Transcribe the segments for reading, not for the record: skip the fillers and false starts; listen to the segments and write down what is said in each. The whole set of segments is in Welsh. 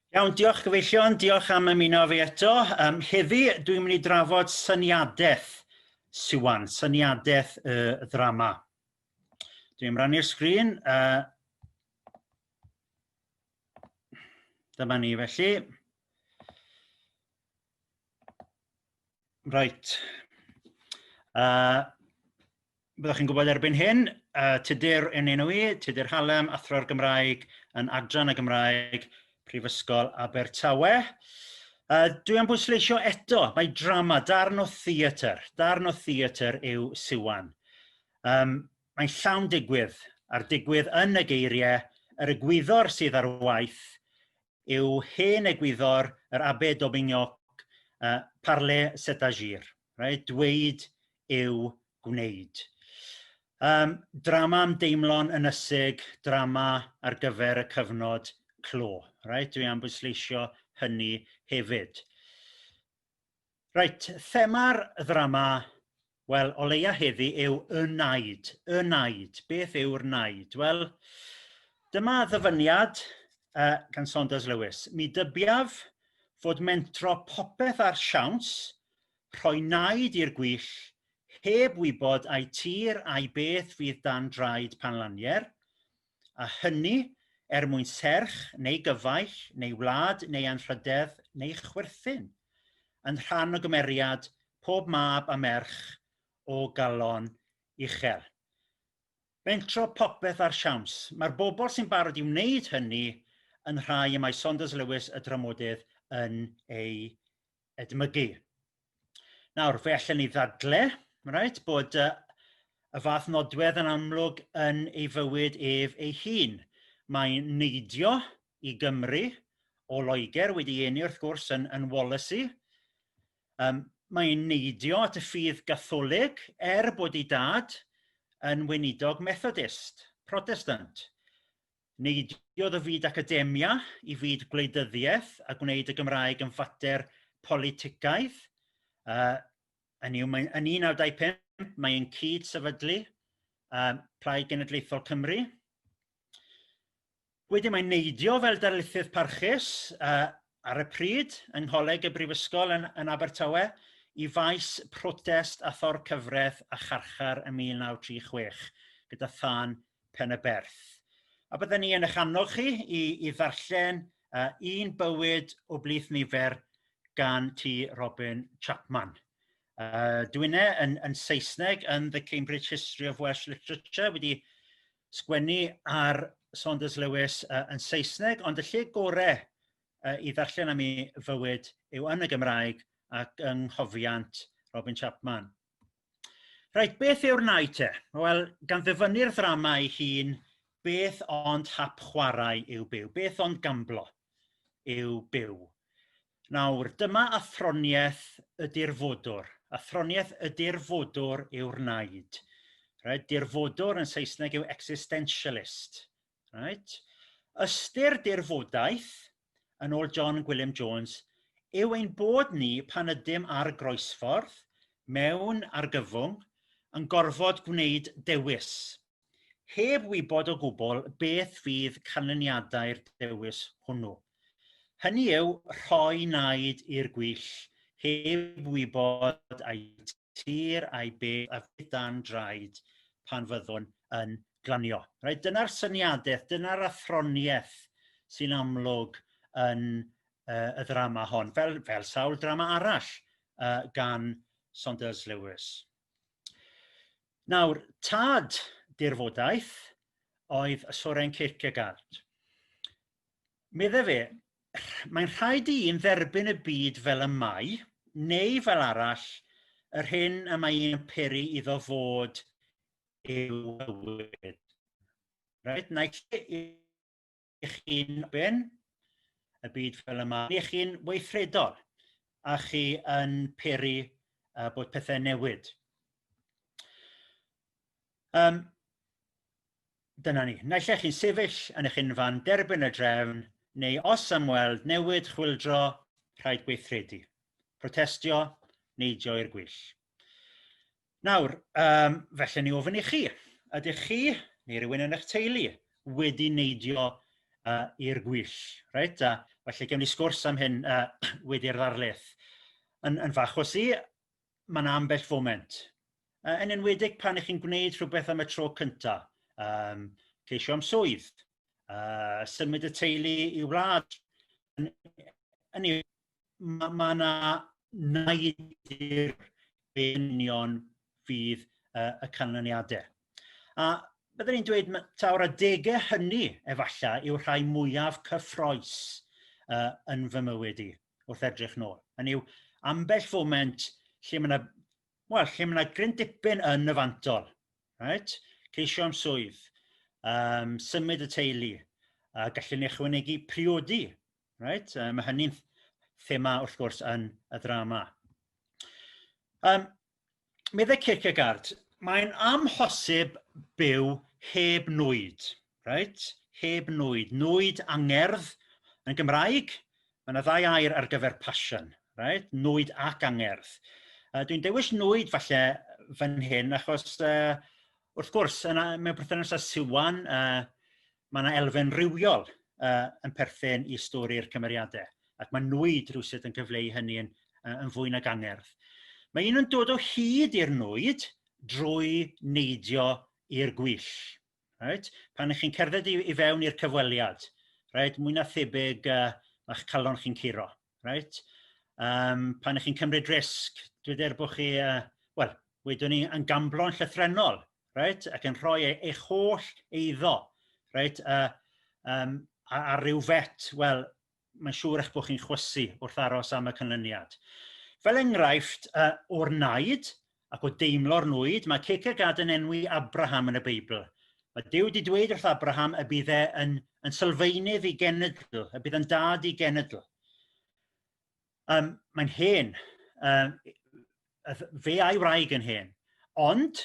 Iawn, diolch gyfeillion, diolch am ymuno fi eto. Heddi dwi'n mynd i drafod syniadaeth Siwan, syniadaeth y ddrama. Dwi'n rannu'r sgrin. Dyma ni felly. Right. Byddwch chi'n gwybod erbyn hyn, Tudur yn enw i, Tudur Hallam, Athro'r Gymraeg yn Adran y Gymraeg, Prifysgol Abertawe. Dwi am bwysleisio eto, mae drama, darn o theatr yw Siwan. Mae'n llawn digwydd, a'r digwydd yn y geiriau, yr egwyddor sydd ar waith yw hen egwyddor yr Abe Dobinioc, parle c'est agir, right? Dweud yw gwneud. Drama am deimlo'n ynysig, drama ar gyfer y cyfnod clo. Right? Dwi am bwysleisio hynny hefyd. Right, thema'r ddrama, wel, o leia heddi yw y naid. Y naid. Beth yw'r naid? Wel, dyma ddyfyniad gan Saunders Lewis. Mi dybiaf fod mentro popeth ar siawns, rhoi naid i'r gwyll, heb wybod ai tir a'i beth fydd dan draed panlanier, a hynny mwyn serch neu gyfaill neu wlad neu anrhydedd neu chwerthin, yn rhan o gymeriad pob mab a merch o galon uchel. Mentro popeth ar siawns. Mae'r bobl sy'n barod i wneud hynny yn rhai y mae Saunders Lewis y dramodydd yn ei edmygu. Nawr, fe allan ni ddadle, right, bod y fath nodwedd yn amlwg yn ei fywyd ef ei hun. Mae'n neidio i Gymru o Loegr, wedi eni wrth gwrs yn Wallasey. Mae'n neidio at y ffydd Gatholig bod ei dad yn weinidog Methodist, Protestant. Neidiodd y fyd academia i fyd gwleidyddiaeth a gwneud y Gymraeg yn fater politicaidd. Yn 1925 mae'n cyd-sefydlu Plaid Genedlaethol Cymru. Wedyn mae'n neidio fel darlithydd parchus ar y pryd yng Ngholeg y Brifysgol yn Abertawe i faes protest a thor cyfreth a charchar ym 1936 gyda thân Penyberth. A byddwn ni yn eich annog chi i ddarllen un bywyd o blith nifer gan T. Robin Chapman. Dwi'n yn Saesneg yn The Cambridge History of Welsh Literature, wedi sgwennu ar Saunders Lewis yn Saesneg, ond y lle gorau i ddarllen am ei fywyd yw yn y Gymraeg ac yng nghofiant Robin Chapman. Reit, beth yw'r naid te? Wel, gan ddyfynnu'r ddrama ei hun, beth ond hap chwarae yw byw, beth ond gamblo yw byw. Nawr, dyma athroniaeth y dirfodwr. Athroniaeth y dirfodwr yw'r naid. Right? Dirfodwr yn Saesneg yw existentialist. Right? Ystyr dirfodaeth yn ôl John Gwilym Jones yw ein bod ni pan ydym ar groesffordd, mewn argyfwng, yn gorfod gwneud dewis, heb wybod o gwbl beth fydd canlyniadau'r dewis hwnnw. Hynny yw rhoi naid i'r gwyll, heb wybod ai tir a'i beth a fydd dan draed pan fyddwn yn glanio. Right? Dyna'r syniadaeth, dyna'r athroniaeth sy'n amlwg yn y ddrama hon, fel sawl drama arall gan Saunders Lewis. Nawr, tad dirfodaeth oedd Soren Kierkegaard. Medde fe, mae'n rhaid i un dderbyn y byd fel y mae, neu fel arall, yr hyn y mae un peri iddo fod yw bywyd. Right? Naill i chi'n ben y byd fel yma, neu chi'n weithredol a chi yn peri bod pethau newid. Dyna ni. Naill chi'n sefyll yn eich unfan, derbyn y drefn, neu os ymweld newid chwyldro, rhaid gweithredu. Protestio, neidio i'r gwyll. Nawr, felly ni ofyn i chi. Ydych chi, neu rhywun yn eich teulu, wedi neidio i'r gwyll. Right? Felly gewn ni sgwrs am hyn wedi'r ddarlith. Yn fach o si, mae'n ambell foment. Yn enwedig pan ych chi'n gwneud rhywbeth am y tro cyntaf. Ceisio am swydd, symud y teulu i wlad. Mae yna naid i'r union fydd y canlyniadau. A byddwn ni'n dweud taw'r adegau hynny efallai yw rhai mwyaf cyffroes yn fy mywyd i wrth edrych nôl. Hynny yw ambell foment lle mae yna gryn dipyn yn y fantol. Right? Ceisio am swydd, symud y teulu, gallwn ni ychwanegu priodi. Right? Mae hynny'n thema wrth gwrs yn y ddrama. Meddai Kierkegaard, mae'n amhosib byw heb nwyd. Right? Heb nwyd. Nwyd angerdd yn Gymraeg. Mae yna ddau air ar gyfer passion. Right? Nwyd ac angerdd. Dwi'n dewis nwyd falle fan hyn achos wrth gwrs mewn perthynas â Siwan mae yna elfen rywiol yn perthyn i stori'r cymeriadau ac mae nwyd rhywsut yn cyfleu hynny yn fwy nag angerdd. Mae un yn dod o hyd i'r nwyd drwy neidio i'r gwyll. Right? Pan ych chi'n cerdded i fewn i'r cyfweliad, right? Mwy na thebyg ma'ch calon chi'n curo. Right? Pan ych chi'n cymryd risg, dweud bod chi, wedwn ni yn gamblo'n llythrenol, right? Ac yn rhoi eich holl eiddo, right? Ar ryw fet, wel, mae'n siŵr eich bod chi'n chwysu wrth aros am y canlyniad. Fel enghraifft o'r naid ac o deimlo'r nwyd, mae Kierkegaard yn enwi Abraham yn y Beibl. Mae Duw wedi dweud wrth Abraham y bydd e yn sylfaenydd i genedl, y bydd yn dad i genedl. Mae'n hen, fe a'i wraig yn hen, ond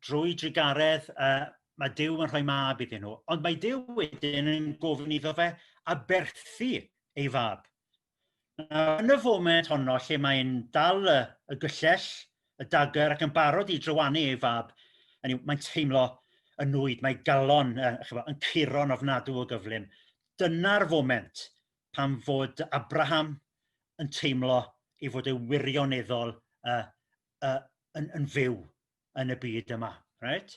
drwy drigaredd mae Duw yn rhoi mab iddyn nhw, ond mae Duw wedyn yn gofyn iddo fe aberthu ei fab. Yn y foment honno lle mae'n dal y gyllell, y dagr ac yn barod i drywanu ei fab, mae'n teimlo y nwyd, mae galon yn curo'n ofnadw o gyflym. Dyna'r foment pan fod Abraham yn teimlo ei fod y wirioneddol yn fyw yn y byd yma. Right?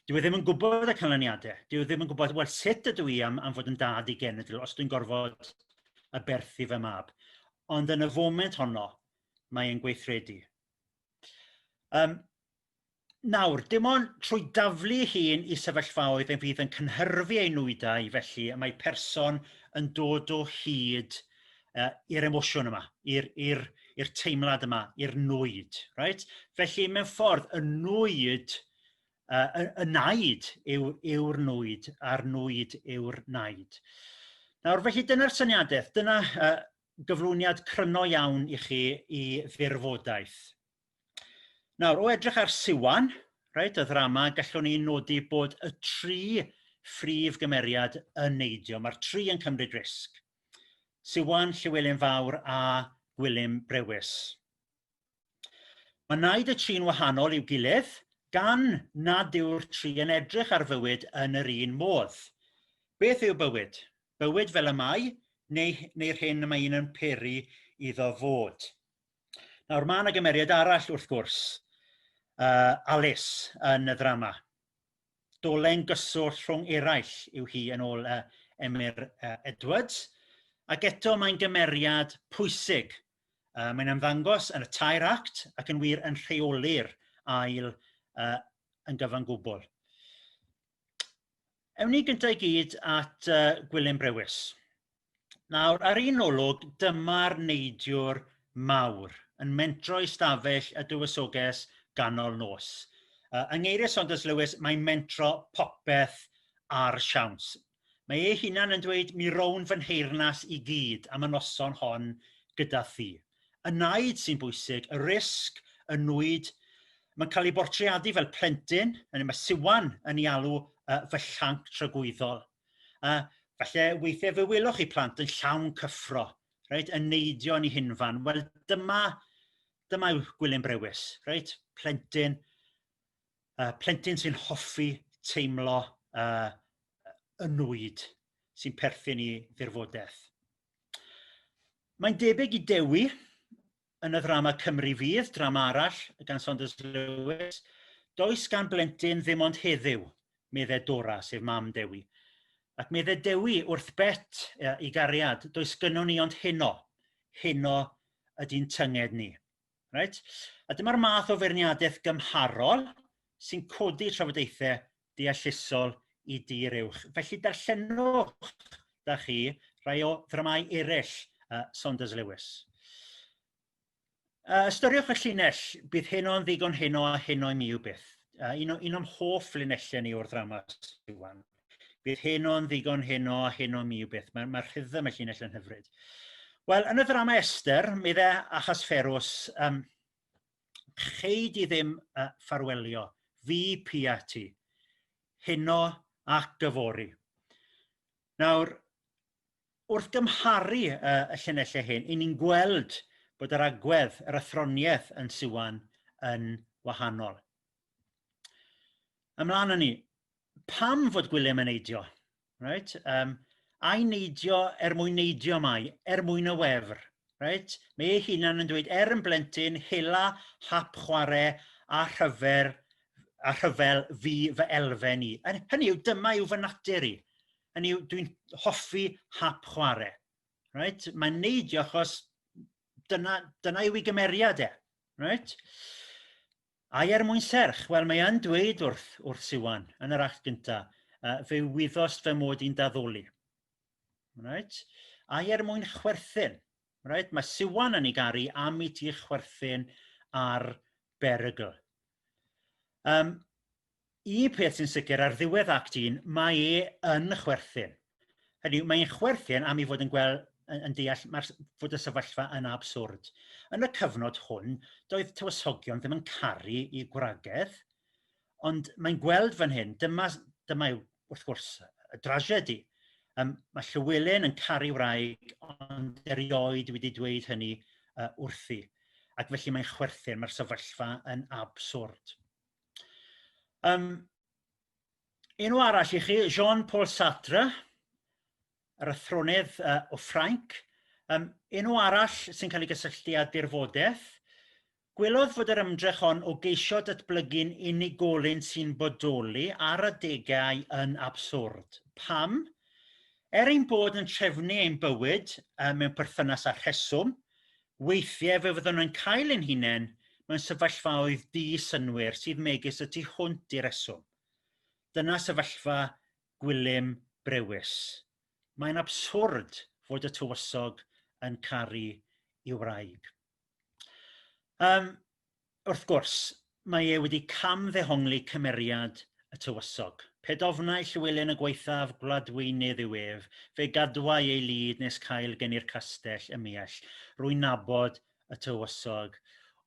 Dyw e ddim yn gwybod y canlyniadau. Dyw e ddim yn gwybod, wel, sut ydw i am fod yn dad i genedl os dwi'n gorfod aberthu fy mab. Ond yn y foment honno, mae'n gweithredu. Nawr, dim ond trwy daflu hun i sefyllfaoedd yn fydd yn cynhyrfu ei nwydau, felly mae person yn dod o hyd i'r emosiwn yma, i'r teimlad yma, i'r nwyd. Right? Felly mewn ffordd y nwyd, y naid yw'r nwyd a'r nwyd yw'r naid. Nawr felly dyna'r syniadaeth, dyna gyflwyniad cryno iawn i chi i ddirfodaeth. Nawr o edrych ar Siwan, right, y ddrama, gallwn ni nodi bod y tri phrif gymeriad yn neidio. Mae'r tri yn cymryd risg. Siwan, Llywelyn Fawr a Gwilym Brewis. Mae naid y tri'n wahanol i'w gilydd gan nad yw'r tri yn edrych ar fywyd yn yr un modd. Beth yw bywyd? Bywyd fel y mae neu'r hyn mae un yn peri iddo fod. Nawr mae yna gymeriad arall wrth gwrs, Alice yn y ddrama. Dolen gyswllt rhwng eraill yw hi yn ôl Emyr Edwards ac eto mae'n gymeriad pwysig. Mae'n ymddangos yn y tair act ac yn wir yn rheoli'r ail yn gyfan gwbl. Ewn ni gyntaf i gyd at Gwilym Brewis. Nawr ar un olwg dyma'r neidiwr mawr yn mentro i stafell y dywysoges ganol nos. Yng ngeiriau Saunders Lewis mae'n mentro popeth ar siawns. Mae ei hunan yn dweud mi rown fy nheyrnas i gyd am y noson hon gyda thi. Y naid sy'n bwysig, y risg, y nwyd, mae'n cael ei bortreadu fel plentyn, mae Siwan yn ei alw fy llanc tragwyddol. Falle weithiau fe welwch chi plant yn llawn cyffro, right, yn neidio yn ei hunfan. Wel dyma yw Gwilym Brewis, right? Plentyn sy'n hoffi teimlo y nwyd, sy'n perthyn i ddirfodaeth. Mae'n debyg i Dewi yn y ddrama Cymru Fydd, drama arall gan Saunders Lewis. Does gan blentyn ddim ond heddiw, meddai Dora, sef mam Dewi. Ac meddai Dewi wrth bet i gariad, does gynnon ni ond heno ydy'n tynged ni. Right? A dyma'r math o feirniadaeth gymharol sy'n codi trafodaethau deallusol i dir uwch. Felly darllenwch da chi rai o ddramau eraill Saunders Lewis. Ystyriwch y llinell, bydd heno'n ddigon heno a heno i mi yw byth. Un o'm hoff linellau ni o'r ddrama Siwan. Bydd heno'n ddigon heno a heno i mi yw byth. Mae'r rhythm y llinell yn hyfryd. Wel, yn y ddrama Esther, meddai Ahasferws, chei di ddim ffarwelio, fi pia ti, heno ac gyfori. Nawr, wrth gymharu y llinellau hyn, i ni'n gweld bod yr agwedd, yr athroniaeth yn Siwan yn wahanol. Ymlaen â ni, pam fod Gwilym yn neidio? Right? A'i neidio mwyn neidio mai, mwyn y wefr. Right? Mae ei hunan yn dweud yn blentyn, hela, hap chwarae a rhyfel fi fy elfen i. Hynny yw, dyma yw fy natur i. Hynny yw, dwi'n hoffi hap chwarae. Right? Mae'n neidio achos dyna yw ei gymeriad e. Right? A'i mwyn serch? Wel, mae yn dweud wrth Siwan yn yr act gyntaf, fe wyddost fy mod i'n daddoli. Right? A'i mwyn chwerthin. Right? Mae Siwan yn ei garu am i ti chwerthin ar berygl. Un peth sy'n sicr ar ddiwedd act 1, mae yn chwerthin. Hynny yw, mae'n chwerthin am i fod yn deall fod y sefyllfa yn abswrd. Yn y cyfnod hwn, doedd tywysogion ddim yn caru i gwragedd, ond mae'n gweld fan hyn, dyma yw wrth gwrs y drasiedi. Mae Llywelyn yn caru wraig, ond erioed wedi dweud hynny wrthi. Ac felly mae'n chwerthin, mae'r sefyllfa yn abswrd. Enw arall i chi, Jean-Paul Sartre, yr athronydd o Ffrainc. Enw arall sy'n cael ei gysylltu â dirfodaeth. Gwelodd fod yr ymdrech hon o geisio datblygu'n unigolyn sy'n bodoli ar adegau yn abswrd. Pam? Ein bod yn trefnu ein bywyd mewn perthynas â rheswm, weithiau fe fyddwn nhw'n cael ein hunain mewn sefyllfaoedd di-synwyr sydd megis y tu hwnt i reswm. Dyna sefyllfa Gwilym brewis. Mae'n abswrd fod y tywysog yn caru i'w wraig. Wrth gwrs, mae wedi camddehongli cymeriad y tywysog. Pedofnau Llywelyn y gwaethaf gwladweinydd yw ef, fe gadwai ei lyd nes cael gen i'r castell y miell, rwy'n nabod y tywysog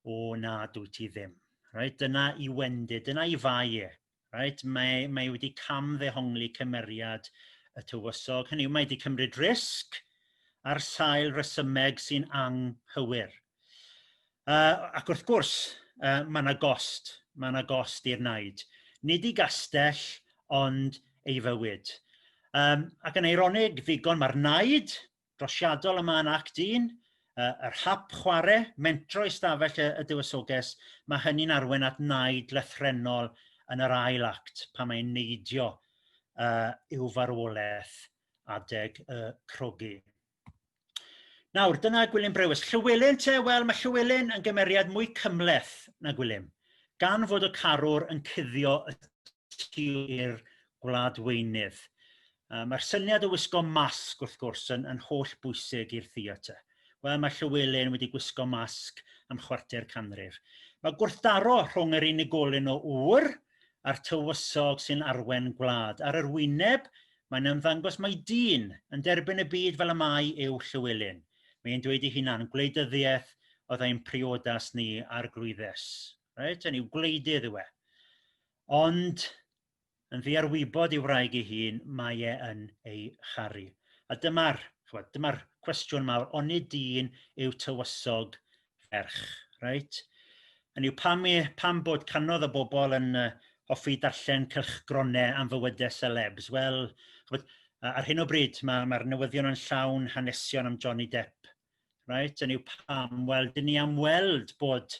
o na dwyt ti ddim. Right? Dyna i wendid, dyna i fai e. Right? Mae wedi camddehongli cymeriad y tywysog. Hynny yw, mae wedi cymryd risg ar sail resymeg sy'n anghywir. Ac wrth gwrs, mae yna gost i'r naid. Nid i gastell, ond ei fywyd. Ac yn eironig ddigon mae'r naid, drosiadol yma yn act 1, yr hap chwarae, mentro i stafell y dywysoges, mae hynny'n arwain at naid lythrenol yn yr ail act, pan mae'n neidio i'w farwolaeth adeg y crogi. Nawr, dyna Gwilym brewis. Llywelyn te, wel, mae Llywelyn yn gymeriad mwy cymleth na Gwilym, gan fod y carwr yn cuddio y tir gwladweinydd. Mae'r syniad o wisgo masg wrth gwrs yn holl bwysig i'r theatr. Wel, mae Llywelyn wedi gwisgo masg am chwarter canrif. Mae gwrthdaro rhwng yr unigolyn o ŵr a'r tywysog sy'n arwen gwlad. Ar yr wyneb, mae'n ymddangos mai dyn yn derbyn y byd fel y mae yw Llywelyn. Mae'n dweud ei hunan, gwleidyddiaeth oedd ein priodas ni ar glwyddes. Right? Yn yw gwleidydd yw e. Ond yn ddiarwybod i'w wraig ei hun, mae e yn ei charu. A dyma'r cwestiwn mawr, onid dyn yw tywysog ferch? Right? Yn yw pam bod canodd y bobl yn hoffi darllen cylchgronau am fywydau celebs? Wel, Ar hyn o bryd mae'r newyddion yn llawn hanesion am Johnny Depp. Right? Yn yw pam, wel, dyn ni am weld bod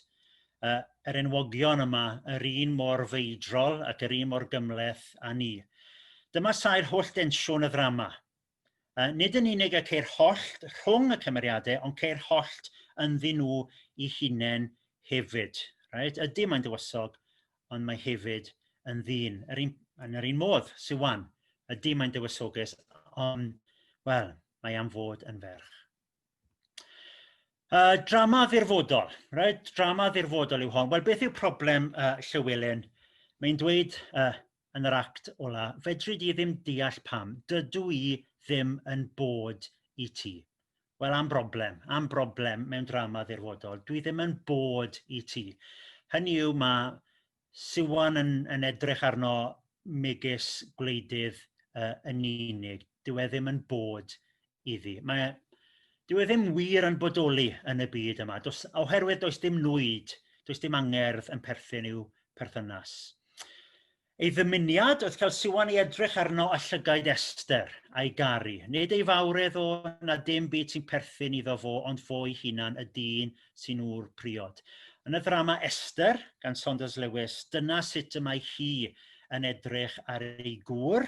yr enwogion yma yr un mor feidrol ac yr un mor gymleth â ni. Dyma sair holl densiwn y ddrama. Nid yn unig y ceir hollt rhwng y cymeriadau ond ceir hollt ynddyn nhw i hunain hefyd. Right? Ydy mae'n dywysog ond mae hefyd yn ddyn. Yn yr un modd, Siwan, ydy mae'n dywysoges ond, wel, mae am fod yn ferch. Drama ddirfodol, right? Drama ddirfodol yw hon. Wel, beth yw problem Llywelyn? Mae'n dweud yn yr act ola, fedri di ddim deall pam, dydw i ddim yn bod i ti. Wel, am broblem mewn drama ddirfodol, dwi ddim yn bod i ti. Hynny yw, mae Siwan yn edrych arno megis gwleidydd yn unig. Dyw e ddim yn bod iddi. Dyw e ddim wir yn bodoli yn y byd yma, oherwydd does dim nwyd, does dim angerdd yn perthyn i'w perthynas. Ei ddymuniad oedd cael Siwan i edrych arno a llygaid Ester a'i garu. Nid ei fawredd o na dim byd sy'n perthyn iddo fo, ond fo ei hunan y dyn sy'n ŵr priod. Yn y ddrama Ester, gan Saunders Lewis, dyna sut y mae hi yn edrych ar ei gŵr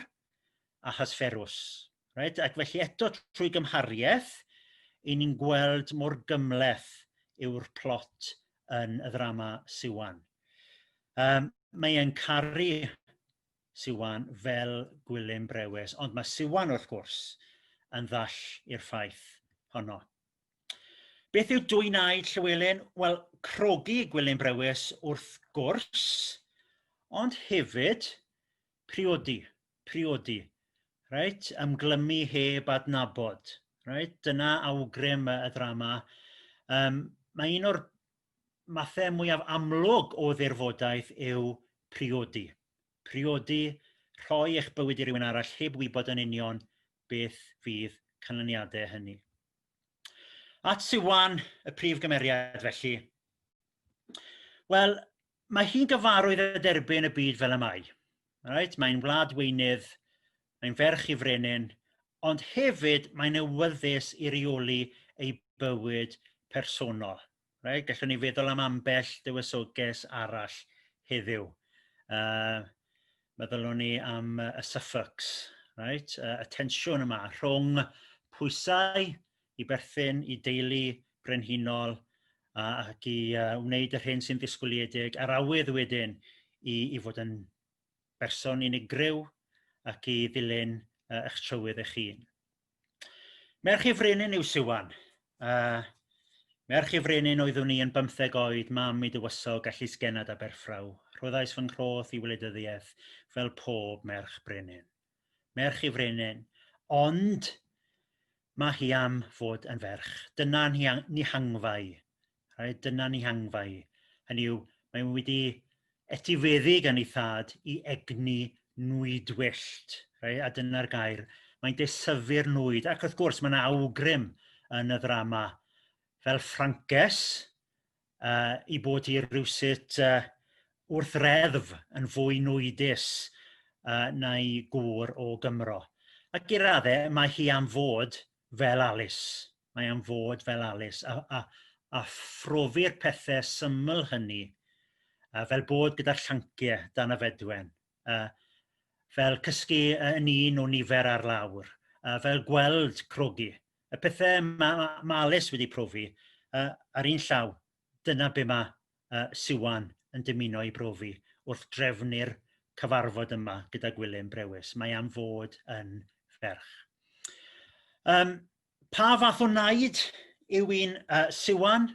a hysferws. Right? Ac felly eto trwy gymhariaeth, i ni'n gweld mor gymleth yw'r plot yn y ddrama Siwan. Mae e'n caru Siwan fel Gwilym Brewis, ond mae Siwan wrth gwrs yn ddall i'r ffaith honno. Beth yw dwynaid Llywelyn? Wel, crogi Gwilym Brewis wrth gwrs, ond hefyd priodi. Right? Ymglymu heb adnabod. Right? Dyna awgrym y ddrama. Mae un o'r mathau mwyaf amlwg o ddirfodaeth yw priodi. Rhoi eich bywyd i rywun arall heb wybod yn union beth fydd canlyniadau hynny. At Siwan, y prif gymeriad felly. Wel, mae hi'n gyfarwydd a derbyn y byd fel y mae. Right? Mae'n wlad weinydd, mae'n ferch i frenin, ond hefyd mae'n awyddus i reoli ei bywyd personol. Right? Gallwn ni feddwl am ambell dywysoges arall heddiw. Meddylwn ni am y Suffolks. Right? Y tensiwn yma rhwng pwysau i berthyn i deulu brenhinol ac i wneud yr hyn sy'n ddisgwyliedig, a'r awydd wedyn i fod yn berson unigryw ac i ddilyn eich trywydd eich hun. Merch i frenin yw Siwan. Merch i frenin oeddwn ni yn 15 oed, mam i dywysog a llysgenad a berffraw. Rhoddais fy nghroth i wleidyddiaeth fel pob merch brenin. Merch i frenin, ond mae hi am fod yn ferch. Dyna ni hangfau. Right? Dyna ni hangfau. Hynny yw, mae wedi etifeddu gan ei thad i egni nwydwyllt. Right? A dyna'r gair. Mae'n desyfu'r nwyd. Ac wrth gwrs mae yna awgrym yn y ddrama fel Ffrancus i bod hi rywsut wrthreddf yn fwy nwydus na'i gŵr o Gymro. Ac i raddau mae hi am fod fel Alice. Mae am fod fel Alice a phrofi'r pethau syml hynny fel bod gyda'r llanciau dan y fedwen, fel cysgu yn un o nifer ar lawr, fel gweld crogi. Y pethau mae Alice wedi profi ar un llaw, dyna be mae Siwan yn dymuno i brofi wrth drefnu'r cyfarfod yma gyda Gwilym Brewis. Mae am fod yn ferch. Pa fath o naid yw un Siwan?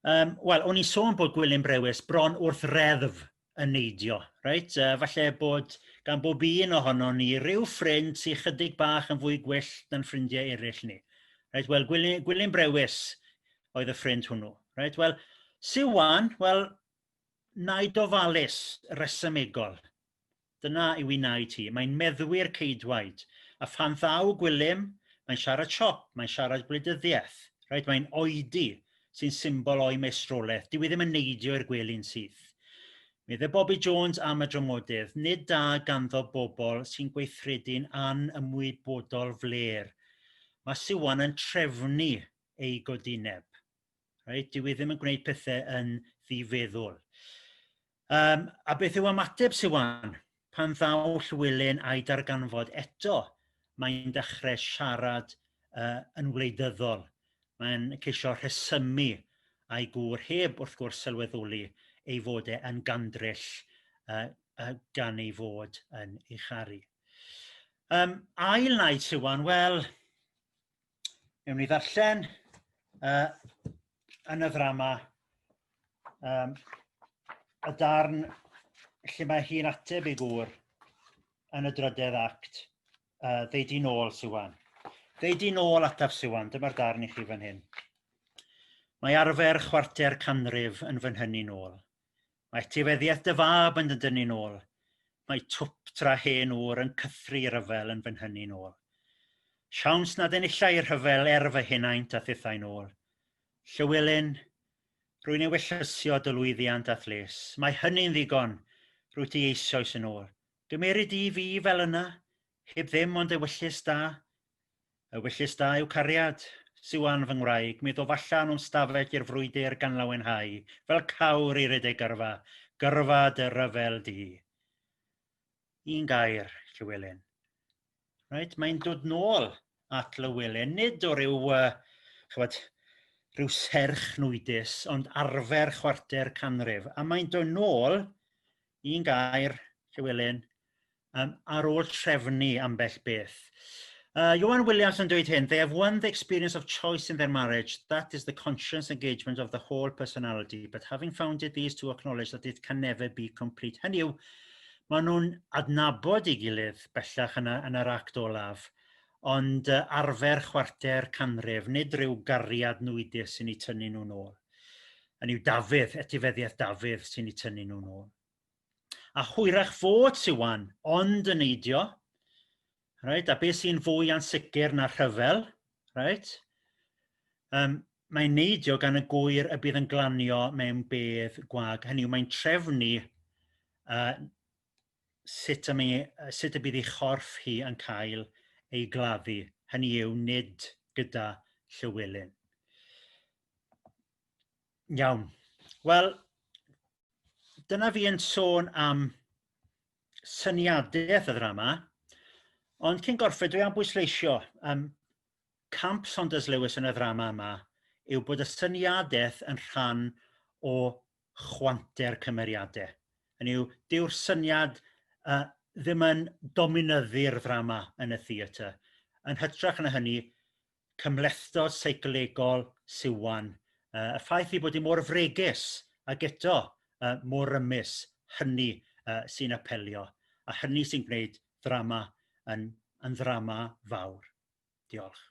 Wel, o'n i sôn bod Gwilym Brewis bron wrth reddf yn neidio. Right? Falle bod gan bob un ohono ni ryw ffrind sy'n chydig bach yn fwy gwyllt yn ffrindiau eraill ni. Right? Wel, Gwilym Brewis oedd y ffrind hwnnw. Right? Wel, Siwan, wel, naid ofalus resymegol. Dyna yw ei naid hi. Mae'n meddwi'r ceidwaid. A phan ddaw Gwilym, mae'n siarad siop, mae'n siarad gwleidyddiaeth. Right? Mae'n oedi sy'n symbol o'i meistrolaeth. Dyw e ddim yn neidio i'r gwely'n syth. Medde Bobby Jones am y dramodydd, nid da ganddo bobl sy'n gweithredu'n anymwybodol fler. Mae Siwan yn trefnu ei godineb. Right? Dyw e ddim yn gwneud pethau yn ddifeddwl. A beth yw ymateb Siwan? Pan ddaw Llywelyn a'i darganfod eto, mae'n dechrau siarad yn wleidyddol. Mae'n ceisio rhesymu a'i gŵr heb wrth gwrs sylweddoli ei fod yn gandryll gan ei fod yn ei charu. Ail naid Siwan, wel, mewn i ddarllen yn y ddrama y darn lle mae hi'n ateb ei gŵr yn y drydedd act, ddei di nôl Siwan. Ddei di nôl ataf Siwan, dyma'r darn i chi fan hyn. Mae arfer chwarter canrif yn fy nhynnu nôl. Mae etifeddiaeth dy fab yn dynnu nôl. Mae twp tra hen ŵr yn cythru ryfel yn fy nhynnu nôl. Siawns nad enillai'r rhyfel fy hunaint a thithau nôl. Llywelyn, rwy'n ei wellysio dy lwyddiant a thles. Mae hynny'n ddigon, rwy ti eisoes yn ôl. Gymerid i fi fel yna, heb ddim ond y wyllus da. Y wyllus da yw cariad. Siwan fy ngwraig, mi ddo falla nhw'n stafell i'r frwydr gan lawenhau, fel cawr i redeg gyrfa, gyrfa dy ryfel di. Un gair, Llywelyn. Right? Mae'n dod nôl at Llywelyn, nid o ryw serch nwydus, ond arfer chwarter canrif. A mae'n dod nôl, un gair, Llywelyn, ar ôl trefnu ambell beth. Ioan Williams yn dweud hyn, they have won the experience of choice in their marriage, that is the conscious engagement of the whole personality, but having found it, these two acknowledge that it can never be complete. Hynny yw, maen nhw'n adnabod ei gilydd bellach yn yr act olaf, ond arfer chwarter canrif, nid rhyw gariad nwydus sy'n ei tynnu nhw nôl. Hynny yw Dafydd, etifeddiaeth Dafydd sy'n ei tynnu nhw nôl. A hwyrach fod Siwan, ond yn eidio, right? A beth sy'n fwy ansicr na rhyfel, right? Mae'n neidio gan y gŵr y bydd yn glanio mewn bedd gwag. Hynny yw, mae'n trefnu sut y bydd ei chorff hi yn cael ei gladdu. Hynny yw, nid gyda Llywelyn. Iawn. Wel, dyna fi yn sôn am syniadaeth y ddrama. Ond cyn gorffen, dwi am bwysleisio camp Saunders Lewis yn y ddrama yma yw bod y syniadaeth yn rhan o chwanter cymeriadau. Hynny yw, dyw'r syniad ddim yn dominyddu'r ddrama yn y theatr. Yn hytrach na hynny, cymlethdod seicolegol Siwan, y ffaith ei bod hi mor fregus ac eto mor rymus, hynny sy'n apelio, a hynny sy'n gwneud ddrama yn ddrama fawr. Diolch.